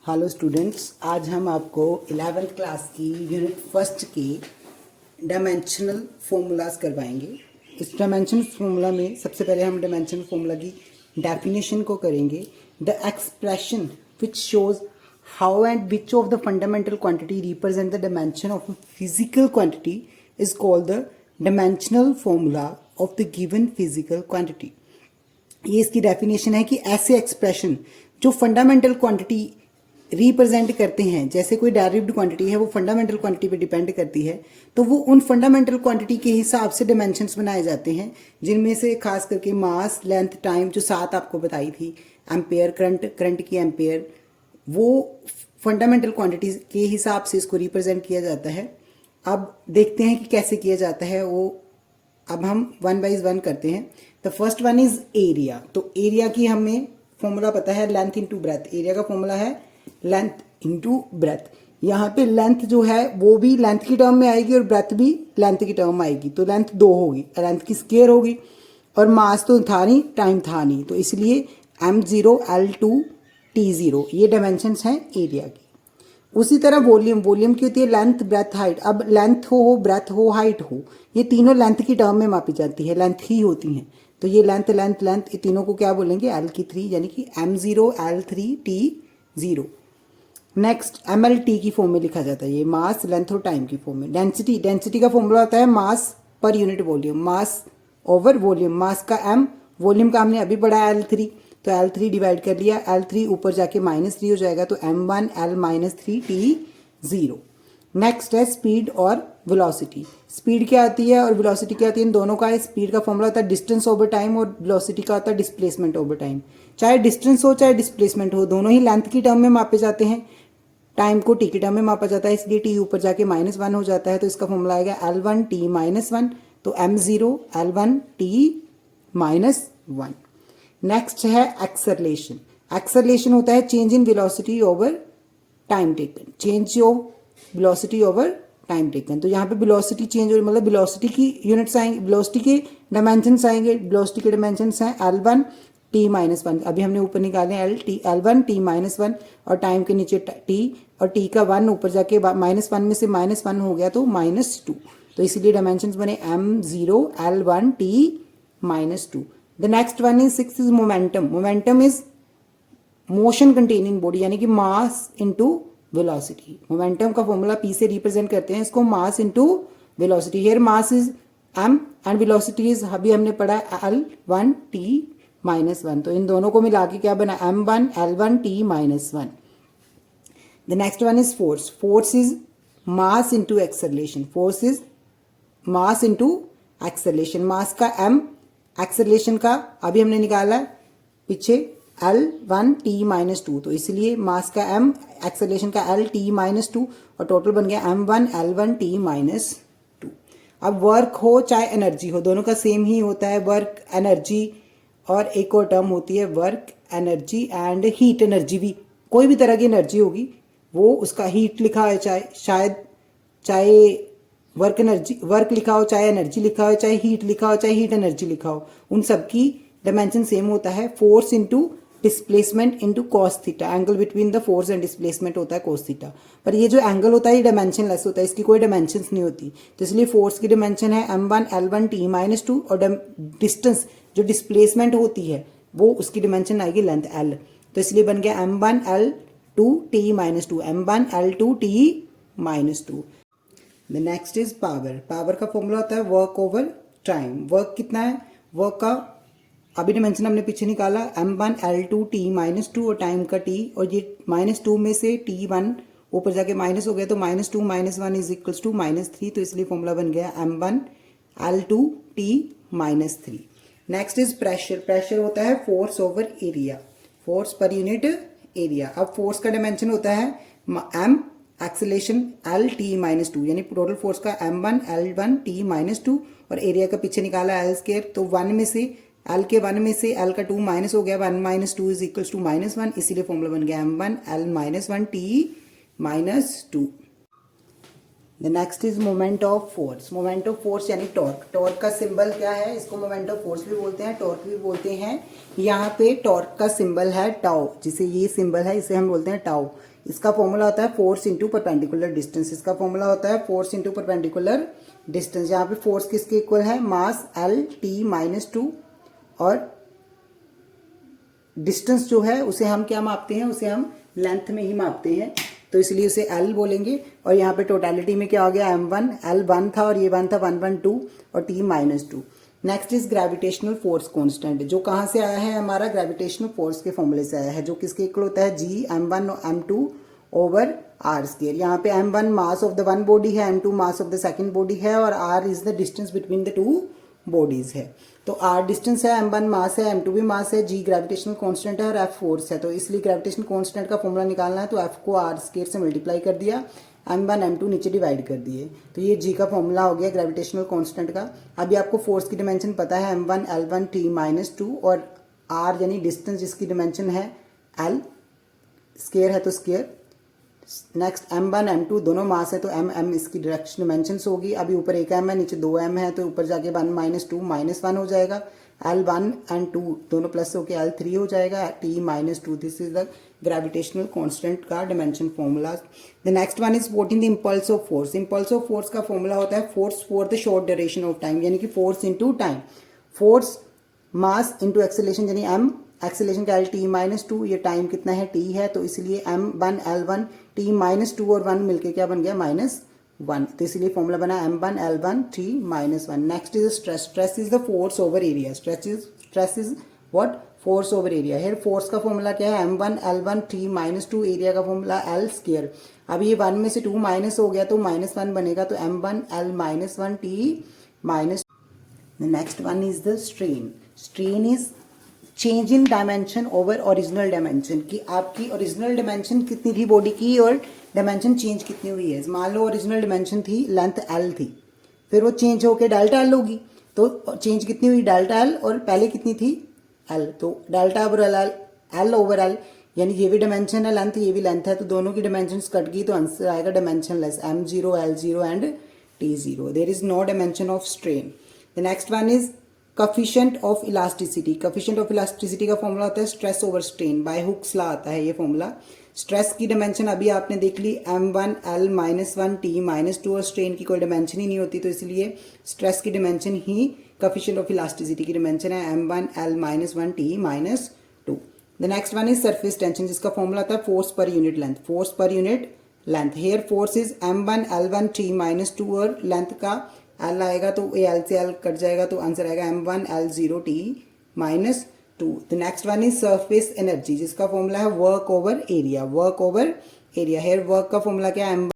Hello students, आज हम आपको 11th क्लास की यूनिट फर्स्ट के डायमेंशनल फॉर्मूलाज करवाएंगे। इस डायमेंशनल फॉर्मूला में सबसे पहले हम डायमेंशनल फॉर्मूला की डेफिनेशन को करेंगे। The expression which shows how and which of the fundamental quantity represent the dimension of physical quantity is called the dimensional formula of the given physical quantity. ये इसकी definition है कि ऐसे expression जो fundamental quantity represent करते हैं, जैसे कोई डेरिव्ड क्वांटिटी है वो फंडामेंटल क्वांटिटी पे डिपेंड करती है, तो वो उन फंडामेंटल क्वांटिटी के हिसाब से डायमेंशंस बनाए जाते हैं, जिनमें से खास करके मास, लेंथ, टाइम, जो 7 आपको बताई थी, एम्पेयर, करंट की एम्पेयर, वो फंडामेंटल क्वांटिटीज के हिसाब से इसको रिप्रेजेंट किया जाता है। अब देखते हैं कि कैसे किया जाता है वो। अब हम वन बाई वन करते हैं। The first one is area. तो एरिया की हमें फॉर्मूला पता है, लेंथ इंटू ब्रेथ। एरिया का फॉर्मूला है लेंथ इंटू ब्रेथ। यहाँ पे लेंथ जो है वो भी लेंथ की टर्म में आएगी और ब्रेथ भी लेंथ की टर्म में आएगी, तो लेंथ 2 होगी, लेंथ की स्क्वायर होगी। और मास तो था नहीं, टाइम था नहीं, तो इसलिए m0 L2 T0 ये डायमेंशंस हैं एरिया की। उसी तरह वॉल्यूम की होती है लेंथ, ब्रेथ, हाइट। अब लेंथ हो, ब्रेथ हो, हाइट हो, ये तीनों लेंथ की टर्म में मापी जाती है, लेंथ ही होती हैं। तो ये लेंथ लेंथ लेंथ, ये तीनों को क्या बोलेंगे, L की 3, यानी कि m0 L3 T0। Next MLT की फॉर्म में लिखा जाता है, ये मास, लेंथ और टाइम की फॉर्म में। डेंसिटी का फॉर्मूला होता है मास पर unit volume, mass over volume. Mass का m, वॉल्यूम का हमने अभी पढ़ा है L3, तो L3 डिवाइड कर लिया, L3 ऊपर जाके -3 हो जाएगा, तो m1 L-3 T0। नेक्स्ट है स्पीड और वेलोसिटी। स्पीड क्या आती है और वेलोसिटी क्या आती है, इन दोनों का स्पीड का फॉर्मूला होता है डिस्टेंस ओवर टाइम, और वेलोसिटी का होता है डिस्प्लेसमेंट ओवर टाइम। चाहे डिस्टेंस हो चाहे डिस्प्लेसमेंट हो, दोनों ही लेंथ की टर्म में मापे जाते हैं। टाइम को टी की टर्म में मापा जाता है, इसलिए टी ऊपर जाके -1 हो जाता है, तो इसका फॉर्मूला आएगा L1 T-1, तो m0 L1 T-1। नेक्स्ट है एक्सेलरेशन। एक्सेलरेशन होता है change in velocity over time taken, change of velocity over time taken. तो यहाँ पे वेलोसिटी चेंज हो, मतलब वेलोसिटी की यूनिट्स आएंगे, वेलोसिटी के डायमेंशंस आएंगे। वेलोसिटी के डायमेंशंस हैं L1 T-1, अभी हमने ऊपर निकाले L1 T-1, और टाइम के नीचे T, और T का 1 ऊपर जाके -1 में से -1 हो गया, तो -2। तो इसीलिए डायमेंशंस बने m0 L1 T-2। The next one is 6 is momentum. Momentum is motion containing body, यानी कि मास इंटू वेलोसिटी। मोमेंटम का फॉर्मूला P से रिप्रेजेंट करते हैं इसको, mass into velocity. Here mass is m and velocity is, अभी हमने पढ़ा L1 T-1, तो इन दोनों को मिला के क्या बना, m1 L1 T-1। The next one is force. Force is mass into acceleration. Force is mass into acceleration. Mass का m, एक्सेलरेशन का अभी हमने निकाला पीछे L1 T-2, तो इसलिए मास का m, एक्सेलरेशन का L T-2, और टोटल बन गया m1 L1 T-2। अब वर्क हो चाहे एनर्जी हो, दोनों का सेम ही होता है, वर्क, एनर्जी, और एक और टर्म होती है work energy and heat energy भी। कोई भी तरह की एनर्जी होगी वो उसका हीट लिखा है, चाहे वर्क एनर्जी, वर्क लिखा हो, चाहे एनर्जी लिखा हो, चाहे हीट लिखा हो, चाहे हीट एनर्जी लिखा हो, उन सब की डायमेंशन सेम होता है। Force into displacement into cos theta. Angle between the force and displacement होता है कॉस थीटा। पर ये जो एंगल होता है ये डायमेंशन लेस होता है, इसकी कोई डायमेंशन नहीं होती, तो इसलिए फोर्स की डायमेंशन है m1 L1 T-2, और डिस्टेंस जो डिस्प्लेसमेंट होती है वो उसकी डायमेंशन आएगी लेंथ L, तो इसलिए बन गया m1 L2 T-2, m1 L2 T-2। The next is power. Power का फॉर्मूला होता है वर्क ओवर टाइम। वर्क कितना है, वर्क का अभी डायमेंशन हमने पीछे निकाला, m1 L2 T-2, और टाइम का T, और ये -2 में से T1 ऊपर जाके माइनस हो गया, तो -2 - 1 इज इक्वल्स टू -3, तो इसलिए फॉर्मूला बन गया m1 L2 T-3। Next is pressure. Pressure होता है force over area, force per unit area. अब फोर्स का डायमेंशन होता है m, एक्सेलरेशन L T-2, यानी टोटल फोर्स का m1 L1 T-2, और एरिया का पीछे निकाला L², तो 1 में से L के 1 में से L का 2 माइनस हो गया, 1 - 2 इज इक्वल्स टू -1, इसीलिए फॉर्मूला बन गया m1 L-1 T-2। The next is moment of force. Moment of force यानी टॉर्क। टॉर्क का सिंबल क्या है, इसको मोमेंट ऑफ फोर्स भी बोलते हैं, टॉर्क भी बोलते हैं। यहाँ पे टॉर्क का सिंबल है टाउ, जिसे ये सिंबल है इसे हम बोलते हैं टाउ। इसका फॉर्मूला होता है फोर्स इंटू परपेंडिकुलर डिस्टेंस। इसका फॉर्मूला होता है फोर्स इंटू परपेंडिकुलर डिस्टेंस। यहाँ पे फोर्स किसके इक्वल है, मास एल टी माइनस 2, और डिस्टेंस जो है उसे हम क्या मापते हैं, उसे हम लेंथ में ही मापते हैं, तो इसलिए उसे एल बोलेंगे। और यहाँ पे टोटलिटी में क्या हो गया, m1, l1 था और ये 1 था, 1 1 2 और t minus 2। Next is gravitational force constant, जो कहाँ से आया है, हमारा ग्रेविटेशनल फोर्स के फॉर्मूले से आया है, जो किसके इक्वल होता है, g m1 m2 over r square. यहाँ पे m1 mass of the one body है, m2 mass of the second body है, और r is the distance between the two bodies है। तो r डिस्टेंस है, m1 मास है, m2 भी मास है, g ग्रेविटेशनल कांस्टेंट है और f फोर्स है। तो इसलिए ग्रेविटेशनल कांस्टेंट का फॉर्मूला निकालना है, तो f को r स्क्वायर से मल्टीप्लाई कर दिया, m1 m2 नीचे डिवाइड कर दिए, तो ये g का फॉर्मूला हो गया ग्रेविटेशनल कांस्टेंट का। अभी आपको फोर्स की डिमेंशन पता है, m1 l1 t माइनस 2, और r यानी डिस्टेंस जिसकी डिमेंशन है l स्क्वायर है तो स्क्वायर। नेक्स्ट m1 m2 दोनों मास है, तो m इसकी डायरेक्शन डिमेंशन होगी। अभी ऊपर एक m है, नीचे 2m है, तो ऊपर जाके 1 माइनस 2 माइनस 1 हो जाएगा। l1 एंड 2 दोनों प्लस होके l3 हो जाएगा, t minus 2। This is the gravitational constant का dimension formula. The next one is what in the impulse of force. Impulse of force का फॉर्मूला होता है force for the short duration of time, यानी कि force into time. Force mass into acceleration, यानी m acceleration का l t minus 2, ये time कितना है t है, तो इसलिए m1 l1 t माइनस 2 और 1 मिलके क्या बन गया, -1, तो इसलिए फॉर्मूला बना m1 l1 t minus 1। Next is stress. Stress is the force over area. Stress is what, force over area. Here force का फॉर्मूला क्या है, m1 l1 t minus 2, area का फॉर्मूला l स्क्वायर। अब ये 1 में से 2 minus हो गया तो -1 बनेगा, तो m1 l minus 1 t minus. The next one is the strain. Strain is change in dimension over original dimension, कि आपकी ओरिजिनल डायमेंशन कितनी थी बॉडी की और डायमेंशन चेंज कितनी हुई है। मान लो ओरिजिनल डायमेंशन थी, लेंथ l थी, फिर वो चेंज होके डेल्टा l होगी, तो चेंज कितनी हुई, डेल्टा l, और पहले कितनी थी l, तो delta over l over l, यानी ये भी डायमेंशन है लेंथ, ये भी लेंथ है, तो दोनों की डायमेंशन कट गई, तो आंसर आएगा dimensionless, m0 l0 and t0। There is no dimension of strain. The next one is coefficient of elasticity. Coefficient of elasticity का फॉर्मूला होता है stress over strain, by Hooke's law आता है ये formula. Stress की dimension अभी आपने देख ली, m1 l minus 1 t minus 2, और स्ट्रेन की कोई डायमेंशन ही नहीं होती, तो इसलिए स्ट्रेस की डायमेंशन ही कोफिशिएंट ऑफ इलास्टिसिटी की डायमेंशन है, m1 l minus 1 t minus 2। The next one is surface tension, जिसका फॉर्मूला होता है force per unit length. Force per unit length, here force is m1 l1 t minus 2, और length का l आएगा तो ये l से l कट जाएगा, तो आंसर आएगा m1 l0 t minus 2। The next one is surface energy, जिसका फॉर्मूला है work over area. Work over area, here work का फॉर्मूला क्या है,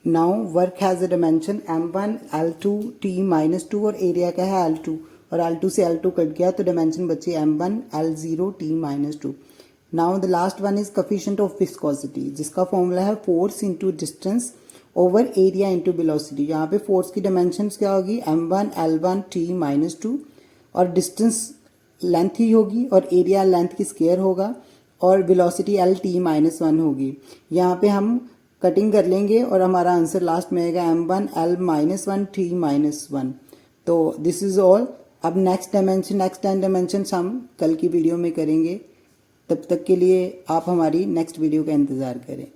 now work has a dimension m1 l2 t minus 2, और area क्या है l2, और l2 से l2 कट गया, तो डायमेंशन बची m1 l0 t minus 2। Now the last one is coefficient of viscosity, जिसका फॉर्मूला है force into distance over area into velocity. यहाँ पे फोर्स की डायमेंशंस क्या होगी, m1 l1 t माइनस 2, और डिस्टेंस लेंथ ही होगी, और एरिया लेंथ की स्क्वायर होगा, और वेलोसिटी l t माइनस 1 होगी। यहाँ पे हम कटिंग कर लेंगे और हमारा आंसर लास्ट में आएगा m1 l minus 1 t minus 1। तो दिस इज ऑल। अब नेक्स्ट 10 डायमेंशन हम कल की वीडियो में करेंगे। तब तक के लिए आप हमारी नेक्स्ट वीडियो का इंतज़ार करें।